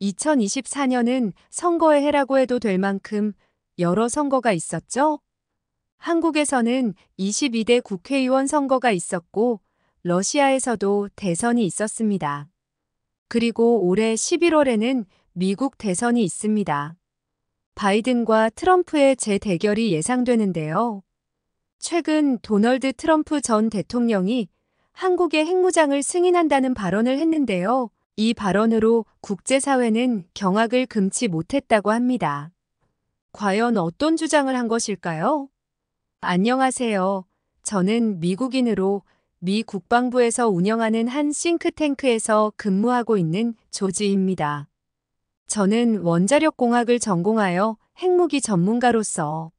2024년은 선거의 해라고 해도 될 만큼 여러 선거가 있었죠? 한국에서는 22대 국회의원 선거가 있었고, 러시아에서도 대선이 있었습니다. 그리고 올해 11월에는 미국 대선이 있습니다. 바이든과 트럼프의 재대결이 예상되는데요. 최근 도널드 트럼프 전 대통령이 한국의 핵무장을 승인한다는 발언을 했는데요. 이 발언으로 국제사회는 경악을 금치 못했다고 합니다. 과연 어떤 주장을 한 것일까요? 안녕하세요. 저는 미국인으로 미 국방부에서 운영하는 한 싱크탱크에서 근무하고 있는 조지입니다. 저는 원자력공학을 전공하여 핵무기 전문가로서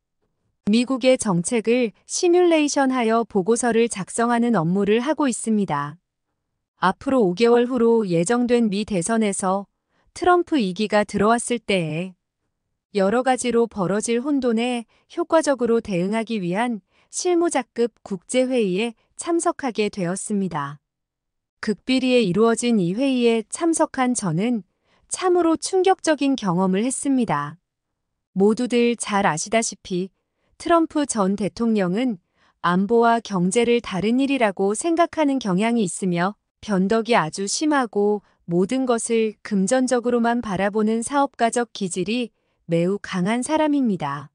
미국의 정책을 시뮬레이션하여 보고서를 작성하는 업무를 하고 있습니다. 앞으로 5개월 후로 예정된 미 대선에서 트럼프 2기가 들어왔을 때에 여러 가지로 벌어질 혼돈에 효과적으로 대응하기 위한 실무자급 국제회의에 참석하게 되었습니다. 극비리에 이루어진 이 회의에 참석한 저는 참으로 충격적인 경험을 했습니다. 모두들 잘 아시다시피 트럼프 전 대통령은 안보와 경제를 다른 일이라고 생각하는 경향이 있으며 변덕이 아주 심하고 모든 것을 금전적으로만 바라보는 사업가적 기질이 매우 강한 사람입니다.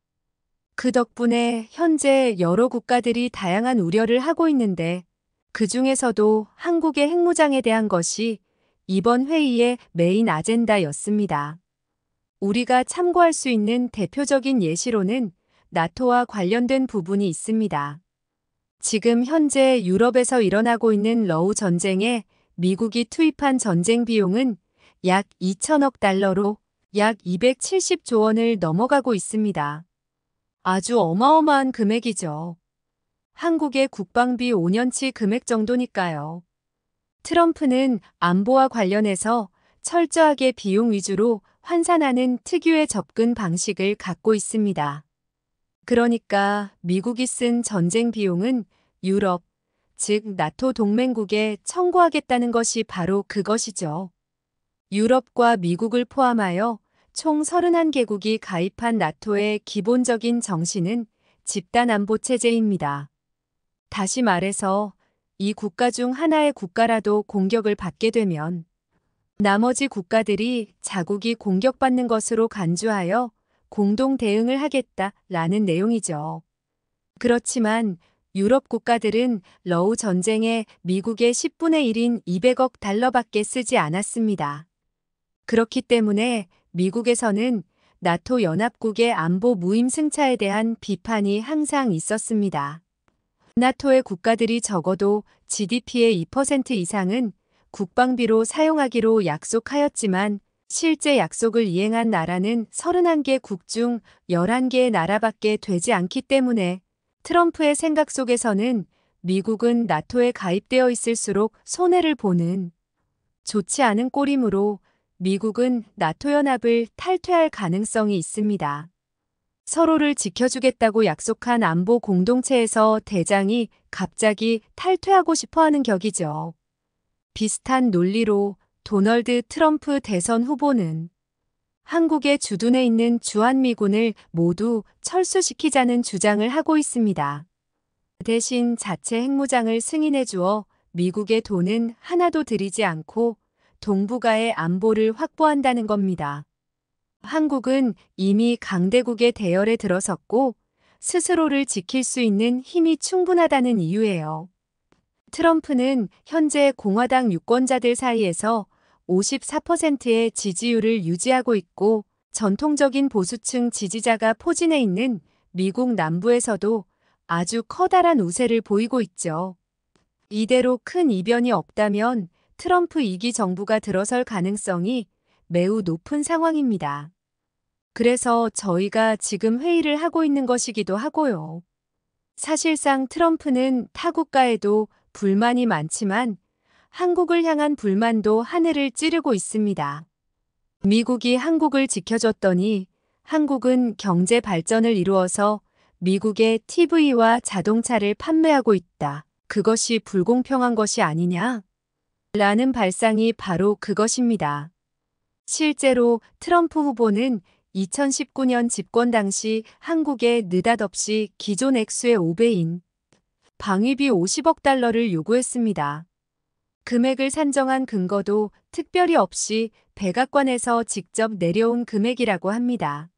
그 덕분에 현재 여러 국가들이 다양한 우려를 하고 있는데 그 중에서도 한국의 핵무장에 대한 것이 이번 회의의 메인 아젠다였습니다. 우리가 참고할 수 있는 대표적인 예시로는 나토와 관련된 부분이 있습니다. 지금 현재 유럽에서 일어나고 있는 러우 전쟁에 미국이 투입한 전쟁 비용은 약 2천억 달러로 약 270조 원을 넘어가고 있습니다. 아주 어마어마한 금액이죠. 한국의 국방비 5년치 금액 정도니까요. 트럼프는 안보와 관련해서 철저하게 비용 위주로 환산하는 특유의 접근 방식을 갖고 있습니다. 그러니까 미국이 쓴 전쟁 비용은 유럽, 즉 나토 동맹국에 청구하겠다는 것이 바로 그것이죠. 유럽과 미국을 포함하여 총 31개국이 가입한 나토의 기본적인 정신은 집단안보체제입니다. 다시 말해서 이 국가 중 하나의 국가라도 공격을 받게 되면 나머지 국가들이 자국이 공격받는 것으로 간주하여 공동 대응을 하겠다라는 내용이죠. 그렇지만 유럽 국가들은 러우 전쟁에 미국의 10분의 1인 200억 달러밖에 쓰지 않았습니다. 그렇기 때문에 미국에서는 나토 연합국의 안보 무임승차에 대한 비판이 항상 있었습니다. 나토의 국가들이 적어도 GDP의 2% 이상은 국방비로 사용하기로 약속하였지만 실제 약속을 이행한 나라는 31개 국 중 11개의 나라밖에 되지 않기 때문에 트럼프의 생각 속에서는 미국은 나토에 가입되어 있을수록 손해를 보는 좋지 않은 꼴이므로 미국은 나토 연합을 탈퇴할 가능성이 있습니다. 서로를 지켜주겠다고 약속한 안보 공동체에서 대장이 갑자기 탈퇴하고 싶어하는 격이죠. 비슷한 논리로 도널드 트럼프 대선 후보는 한국의 주둔해 있는 주한미군을 모두 철수시키자는 주장을 하고 있습니다. 대신 자체 핵무장을 승인해 주어 미국의 돈은 하나도 들이지 않고 동북아의 안보를 확보한다는 겁니다. 한국은 이미 강대국의 대열에 들어섰고 스스로를 지킬 수 있는 힘이 충분하다는 이유예요. 트럼프는 현재 공화당 유권자들 사이에서 54%의 지지율을 유지하고 있고 전통적인 보수층 지지자가 포진해 있는 미국 남부에서도 아주 커다란 우세를 보이고 있죠. 이대로 큰 이변이 없다면 트럼프 2기 정부가 들어설 가능성이 매우 높은 상황입니다. 그래서 저희가 지금 회의를 하고 있는 것이기도 하고요. 사실상 트럼프는 타 국가에도 불만이 많지만 한국을 향한 불만도 하늘을 찌르고 있습니다. 미국이 한국을 지켜줬더니 한국은 경제 발전을 이루어서 미국의 TV와 자동차를 판매하고 있다. 그것이 불공평한 것이 아니냐? 라는 발상이 바로 그것입니다. 실제로 트럼프 후보는 2019년 집권 당시 한국에 느닷없이 기존 액수의 5배인 방위비 50억 달러를 요구했습니다. 금액을 산정한 근거도 특별히 없이 백악관에서 직접 내려온 금액이라고 합니다.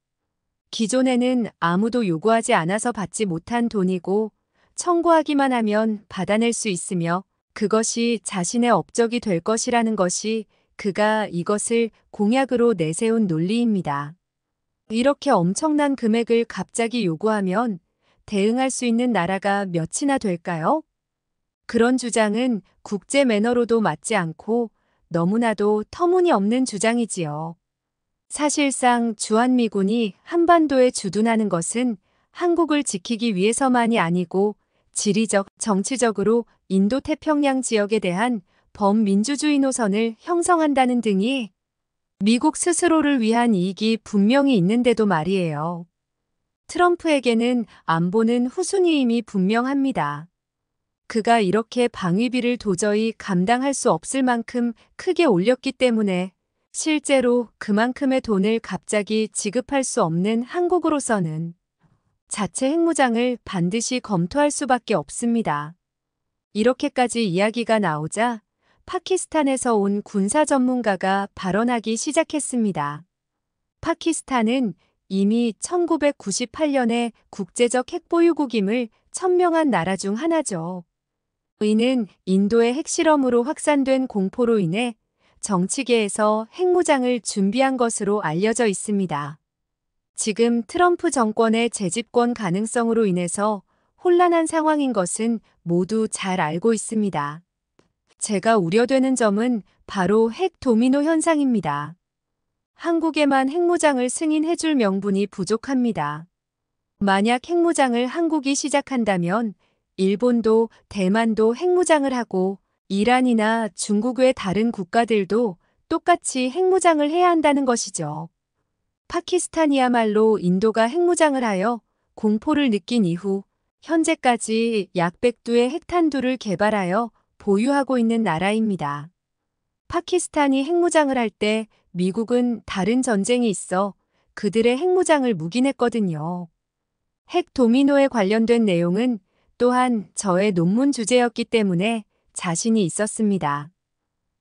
기존에는 아무도 요구하지 않아서 받지 못한 돈이고 청구하기만 하면 받아낼 수 있으며 그것이 자신의 업적이 될 것이라는 것이 그가 이것을 공약으로 내세운 논리입니다. 이렇게 엄청난 금액을 갑자기 요구하면 대응할 수 있는 나라가 몇이나 될까요? 그런 주장은 국제 매너로도 맞지 않고 너무나도 터무니없는 주장이지요. 사실상 주한미군이 한반도에 주둔하는 것은 한국을 지키기 위해서만이 아니고 지리적, 정치적으로 인도태평양 지역에 대한 범민주주의 노선을 형성한다는 등이 미국 스스로를 위한 이익이 분명히 있는데도 말이에요. 트럼프에게는 안보는 후순위임이 분명합니다. 그가 이렇게 방위비를 도저히 감당할 수 없을 만큼 크게 올렸기 때문에 실제로 그만큼의 돈을 갑자기 지급할 수 없는 한국으로서는 자체 핵무장을 반드시 검토할 수밖에 없습니다. 이렇게까지 이야기가 나오자 파키스탄에서 온 군사 전문가가 발언하기 시작했습니다. 파키스탄은 이미 1998년에 국제적 핵보유국임을 천명한 나라 중 하나죠. 이는 인도의 핵실험으로 확산된 공포로 인해 정치계에서 핵무장을 준비한 것으로 알려져 있습니다. 지금 트럼프 정권의 재집권 가능성으로 인해서 혼란한 상황인 것은 모두 잘 알고 있습니다. 제가 우려되는 점은 바로 핵 도미노 현상입니다. 한국에만 핵무장을 승인해줄 명분이 부족합니다. 만약 핵무장을 한국이 시작한다면 일본도 대만도 핵무장을 하고 이란이나 중국 외 다른 국가들도 똑같이 핵무장을 해야 한다는 것이죠. 파키스탄이야말로 인도가 핵무장을 하여 공포를 느낀 이후 현재까지 약 100두의 핵탄두를 개발하여 보유하고 있는 나라입니다. 파키스탄이 핵무장을 할 때 미국은 다른 전쟁이 있어 그들의 핵무장을 묵인했거든요. 핵 도미노에 관련된 내용은 또한 저의 논문 주제였기 때문에 자신이 있었습니다.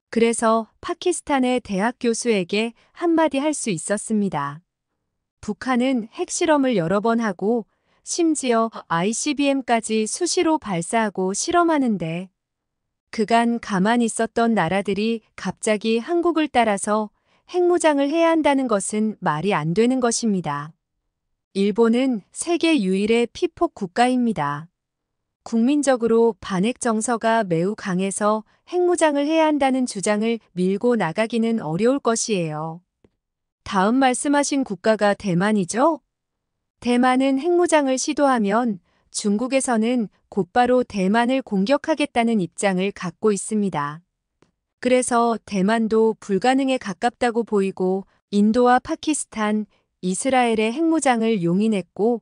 그래서 파키스탄의 대학 교수에게 한마디 할 수 있었습니다. 북한은 핵실험을 여러 번 하고 심지어 ICBM까지 수시로 발사하고 실험하는데 그간 가만히 있었던 나라들이 갑자기 한국을 따라서 핵무장을 해야 한다는 것은 말이 안 되는 것입니다. 일본은 세계 유일의 피폭 국가입니다. 국민적으로 반핵 정서가 매우 강해서 핵무장을 해야 한다는 주장을 밀고 나가기는 어려울 것이에요. 다음 말씀하신 국가가 대만이죠? 대만은 핵무장을 시도하면 중국에서는 곧바로 대만을 공격하겠다는 입장을 갖고 있습니다. 그래서 대만도 불가능에 가깝다고 보이고 인도와 파키스탄, 이스라엘의 핵무장을 용인했고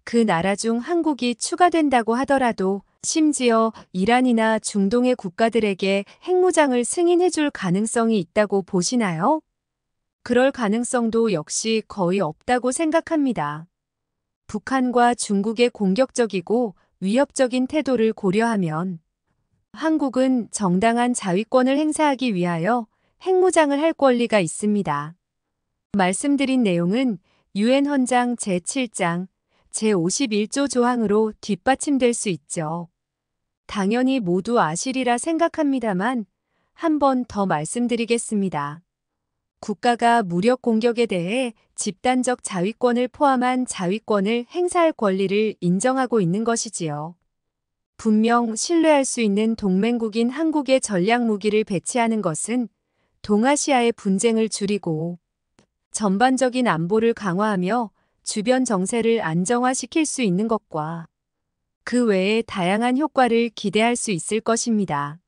그 나라 중 한국이 추가된다고 하더라도 심지어 이란이나 중동의 국가들에게 핵무장을 승인해줄 가능성이 있다고 보시나요? 그럴 가능성도 역시 거의 없다고 생각합니다. 북한과 중국의 공격적이고 위협적인 태도를 고려하면 한국은 정당한 자위권을 행사하기 위하여 핵무장을 할 권리가 있습니다. 말씀드린 내용은 유엔 헌장 제7장 제51조 조항으로 뒷받침될 수 있죠. 당연히 모두 아시리라 생각합니다만 한 번 더 말씀드리겠습니다. 국가가 무력 공격에 대해 집단적 자위권을 포함한 자위권을 행사할 권리를 인정하고 있는 것이지요. 분명 신뢰할 수 있는 동맹국인 한국에 전략 무기를 배치하는 것은 동아시아의 분쟁을 줄이고 전반적인 안보를 강화하며 주변 정세를 안정화시킬 수 있는 것과 그 외에 다양한 효과를 기대할 수 있을 것입니다.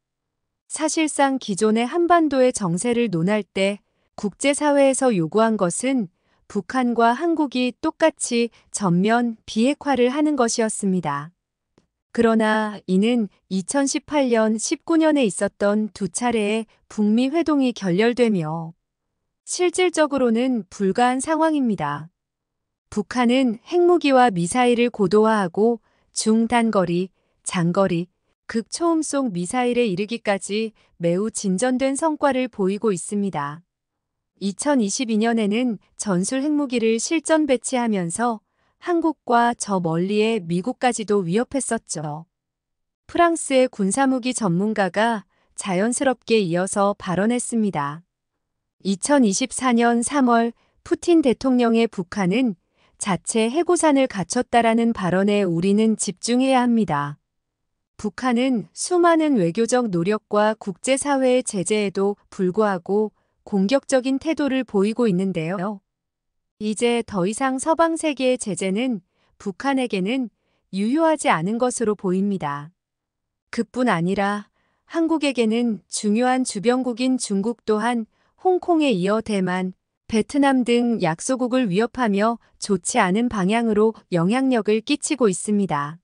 사실상 기존의 한반도의 정세를 논할 때 국제사회에서 요구한 것은 북한과 한국이 똑같이 전면 비핵화를 하는 것이었습니다. 그러나 이는 2018년, 19년에 있었던 두 차례의 북미 회동이 결렬되며 실질적으로는 불가한 상황입니다. 북한은 핵무기와 미사일을 고도화하고 중단거리, 장거리, 극초음속 미사일에 이르기까지 매우 진전된 성과를 보이고 있습니다. 2022년에는 전술 핵무기를 실전 배치하면서 한국과 저 멀리의 미국까지도 위협했었죠. 프랑스의 군사무기 전문가가 자연스럽게 이어서 발언했습니다. 2024년 3월 푸틴 대통령의 북한은 자체 해고산을 갖췄다라는 발언에 우리는 집중해야 합니다. 북한은 수많은 외교적 노력과 국제사회의 제재에도 불구하고 공격적인 태도를 보이고 있는데요. 이제 더 이상 서방 세계의 제재는 북한에게는 유효하지 않은 것으로 보입니다. 그뿐 아니라 한국에게는 중요한 주변국인 중국 또한 홍콩에 이어 대만, 베트남 등 약소국을 위협하며 좋지 않은 방향으로 영향력을 끼치고 있습니다.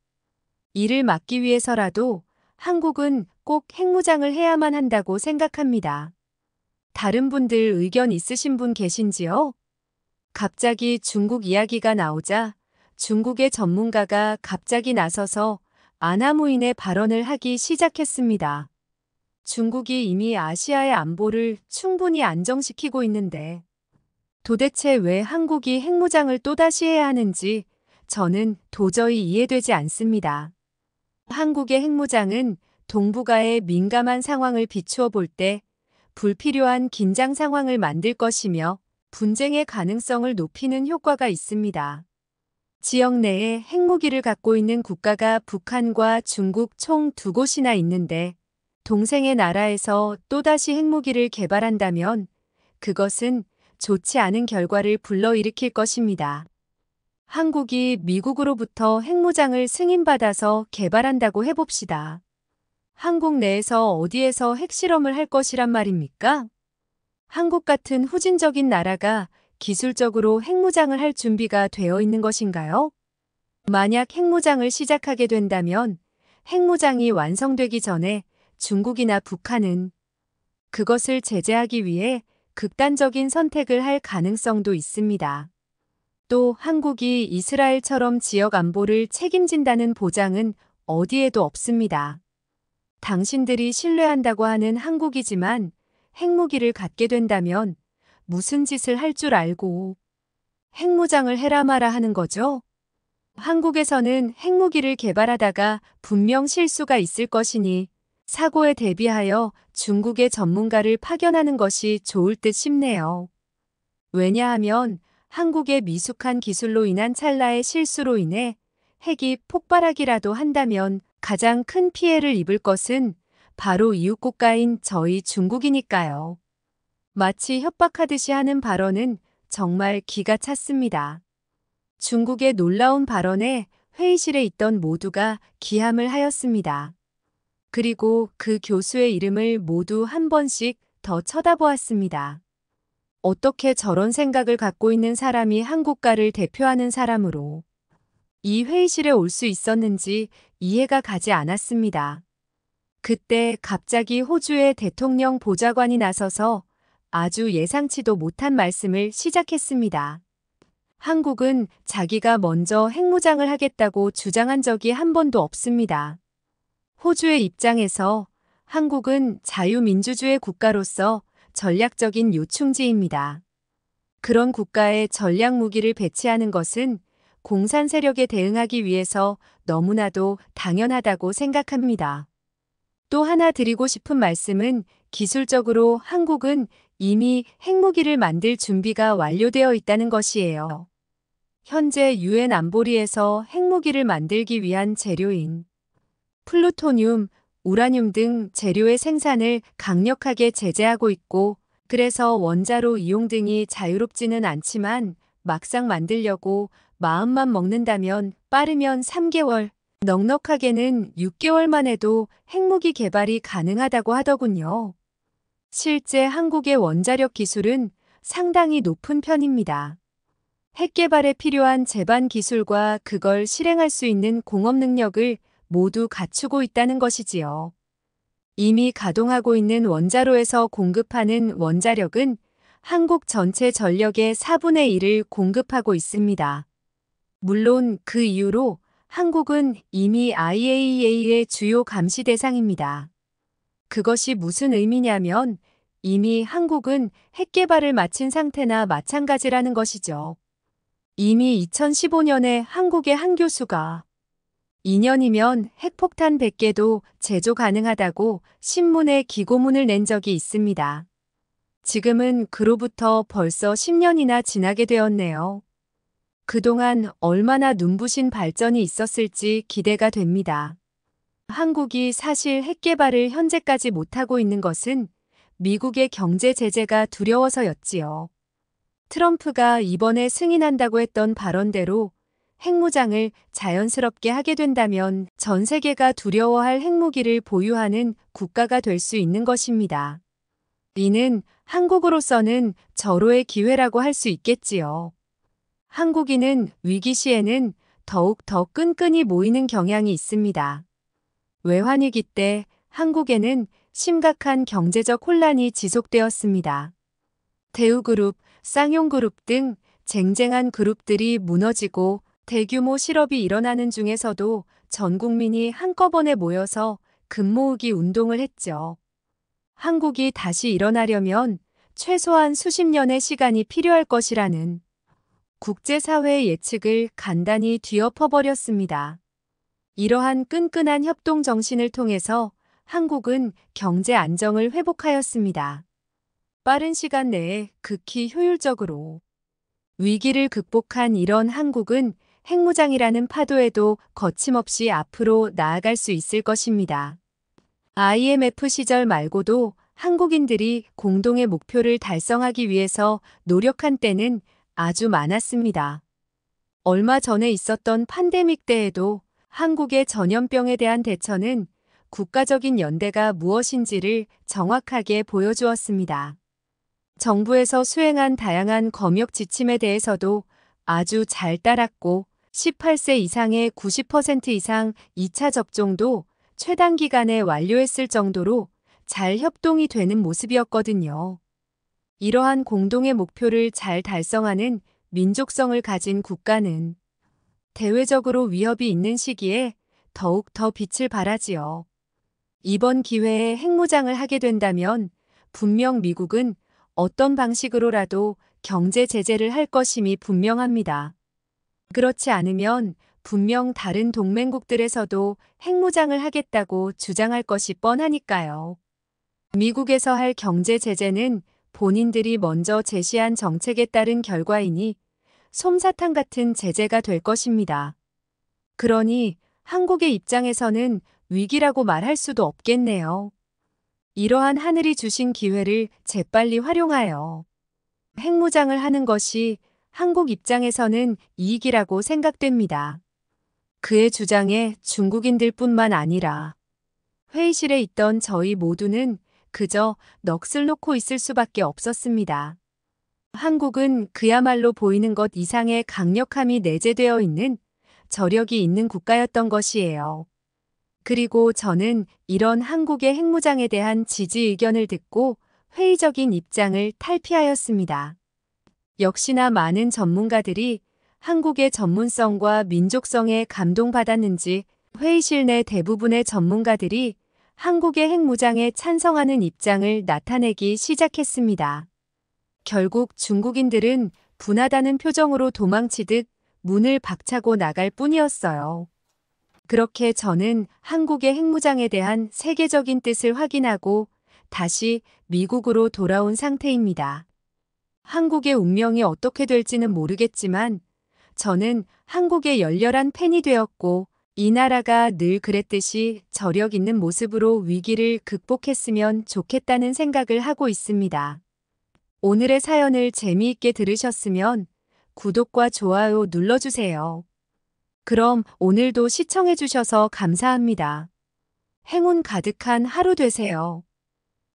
이를 막기 위해서라도 한국은 꼭 핵무장을 해야만 한다고 생각합니다. 다른 분들 의견 있으신 분 계신지요? 갑자기 중국 이야기가 나오자 중국의 전문가가 갑자기 나서서 아나무인의 발언을 하기 시작했습니다. 중국이 이미 아시아의 안보를 충분히 안정시키고 있는데 도대체 왜 한국이 핵무장을 또다시 해야 하는지 저는 도저히 이해되지 않습니다. 한국의 핵무장은 동북아의 민감한 상황을 비추어 볼 때 불필요한 긴장 상황을 만들 것이며 분쟁의 가능성을 높이는 효과가 있습니다. 지역 내에 핵무기를 갖고 있는 국가가 북한과 중국 총 2곳이나 있는데 동생의 나라에서 또다시 핵무기를 개발한다면 그것은 좋지 않은 결과를 불러일으킬 것입니다. 한국이 미국으로부터 핵무장을 승인받아서 개발한다고 해봅시다. 한국 내에서 어디에서 핵실험을 할 것이란 말입니까? 한국 같은 후진적인 나라가 기술적으로 핵무장을 할 준비가 되어 있는 것인가요? 만약 핵무장을 시작하게 된다면 핵무장이 완성되기 전에 중국이나 북한은 그것을 제재하기 위해 극단적인 선택을 할 가능성도 있습니다. 또 한국이 이스라엘처럼 지역 안보를 책임진다는 보장은 어디에도 없습니다. 당신들이 신뢰한다고 하는 한국이지만 핵무기를 갖게 된다면 무슨 짓을 할 줄 알고 핵무장을 해라 마라 하는 거죠? 한국에서는 핵무기를 개발하다가 분명 실수가 있을 것이니 사고에 대비하여 중국의 전문가를 파견하는 것이 좋을 듯 싶네요. 왜냐하면 한국의 미숙한 기술로 인한 찰나의 실수로 인해 핵이 폭발하기라도 한다면 가장 큰 피해를 입을 것은 바로 이웃 국가인 저희 중국이니까요. 마치 협박하듯이 하는 발언은 정말 기가 찼습니다. 중국의 놀라운 발언에 회의실에 있던 모두가 기함을 하였습니다. 그리고 그 교수의 이름을 모두 한 번씩 더 쳐다보았습니다. 어떻게 저런 생각을 갖고 있는 사람이 한국가를 대표하는 사람으로 이 회의실에 올 수 있었는지 이해가 가지 않았습니다. 그때 갑자기 호주의 대통령 보좌관이 나서서 아주 예상치도 못한 말씀을 시작했습니다. 한국은 자기가 먼저 핵무장을 하겠다고 주장한 적이 한 번도 없습니다. 호주의 입장에서 한국은 자유민주주의 국가로서 전략적인 요충지입니다. 그런 국가에 전략 무기를 배치하는 것은 공산 세력에 대응하기 위해서 너무나도 당연하다고 생각합니다. 또 하나 드리고 싶은 말씀은 기술적으로 한국은 이미 핵무기를 만들 준비가 완료되어 있다는 것이에요. 현재 유엔 안보리에서 핵무기를 만들기 위한 재료인 플루토늄, 우라늄 등 재료의 생산을 강력하게 제재하고 있고 그래서 원자로 이용 등이 자유롭지는 않지만 막상 만들려고 마음만 먹는다면 빠르면 3개월, 넉넉하게는 6개월만 해도 핵무기 개발이 가능하다고 하더군요. 실제 한국의 원자력 기술은 상당히 높은 편입니다. 핵 개발에 필요한 제반 기술과 그걸 실행할 수 있는 공업 능력을 모두 갖추고 있다는 것이지요. 이미 가동하고 있는 원자로에서 공급하는 원자력은 한국 전체 전력의 4분의 1을 공급하고 있습니다. 물론 그 이후로 한국은 이미 IAEA의 주요 감시 대상입니다. 그것이 무슨 의미냐면 이미 한국은 핵 개발을 마친 상태나 마찬가지라는 것이죠. 이미 2015년에 한국의 한 교수가 2년이면 핵폭탄 100개도 제조 가능하다고 신문에 기고문을 낸 적이 있습니다. 지금은 그로부터 벌써 10년이나 지나게 되었네요. 그동안 얼마나 눈부신 발전이 있었을지 기대가 됩니다. 한국이 사실 핵 개발을 현재까지 못하고 있는 것은 미국의 경제 제재가 두려워서였지요. 트럼프가 이번에 승인한다고 했던 발언대로 핵무장을 자연스럽게 하게 된다면 전 세계가 두려워할 핵무기를 보유하는 국가가 될 수 있는 것입니다. 이는 한국으로서는 절호의 기회라고 할 수 있겠지요. 한국인은 위기 시에는 더욱 더 끈끈이 모이는 경향이 있습니다. 외환위기 때 한국에는 심각한 경제적 혼란이 지속되었습니다. 대우그룹, 쌍용그룹 등 쟁쟁한 그룹들이 무너지고 대규모 실업이 일어나는 중에서도 전 국민이 한꺼번에 모여서 금 모으기 운동을 했죠. 한국이 다시 일어나려면 최소한 수십 년의 시간이 필요할 것이라는 국제사회의 예측을 간단히 뒤엎어버렸습니다. 이러한 끈끈한 협동 정신을 통해서 한국은 경제 안정을 회복하였습니다. 빠른 시간 내에 극히 효율적으로 위기를 극복한 이런 한국은 핵무장이라는 파도에도 거침없이 앞으로 나아갈 수 있을 것입니다. IMF 시절 말고도 한국인들이 공동의 목표를 달성하기 위해서 노력한 때는 아주 많았습니다. 얼마 전에 있었던 팬데믹 때에도 한국의 전염병에 대한 대처는 국가적인 연대가 무엇인지를 정확하게 보여주었습니다. 정부에서 수행한 다양한 검역 지침에 대해서도 아주 잘 따랐고 18세 이상의 90% 이상 2차 접종도 최단 기간에 완료했을 정도로 잘 협동이 되는 모습이었거든요. 이러한 공동의 목표를 잘 달성하는 민족성을 가진 국가는 대외적으로 위협이 있는 시기에 더욱 더 빛을 발하지요. 이번 기회에 핵무장을 하게 된다면 분명 미국은 어떤 방식으로라도 경제 제재를 할 것임이 분명합니다. 그렇지 않으면 분명 다른 동맹국들에서도 핵무장을 하겠다고 주장할 것이 뻔하니까요. 미국에서 할 경제 제재는 본인들이 먼저 제시한 정책에 따른 결과이니 솜사탕 같은 제재가 될 것입니다. 그러니 한국의 입장에서는 위기라고 말할 수도 없겠네요. 이러한 하늘이 주신 기회를 재빨리 활용하여 핵무장을 하는 것이 한국 입장에서는 이익이라고 생각됩니다. 그의 주장에 중국인들뿐만 아니라 회의실에 있던 저희 모두는 그저 넋을 놓고 있을 수밖에 없었습니다. 한국은 그야말로 보이는 것 이상의 강력함이 내재되어 있는 저력이 있는 국가였던 것이에요. 그리고 저는 이런 한국의 핵무장에 대한 지지 의견을 듣고 회의적인 입장을 탈피하였습니다. 역시나 많은 전문가들이 한국의 전문성과 민족성에 감동받았는지 회의실 내 대부분의 전문가들이 한국의 핵무장에 찬성하는 입장을 나타내기 시작했습니다. 결국 중국인들은 분하다는 표정으로 도망치듯 문을 박차고 나갈 뿐이었어요. 그렇게 저는 한국의 핵무장에 대한 세계적인 뜻을 확인하고 다시 미국으로 돌아온 상태입니다. 한국의 운명이 어떻게 될지는 모르겠지만 저는 한국의 열렬한 팬이 되었고 이 나라가 늘 그랬듯이 저력 있는 모습으로 위기를 극복했으면 좋겠다는 생각을 하고 있습니다. 오늘의 사연을 재미있게 들으셨으면 구독과 좋아요 눌러주세요. 그럼 오늘도 시청해주셔서 감사합니다. 행운 가득한 하루 되세요.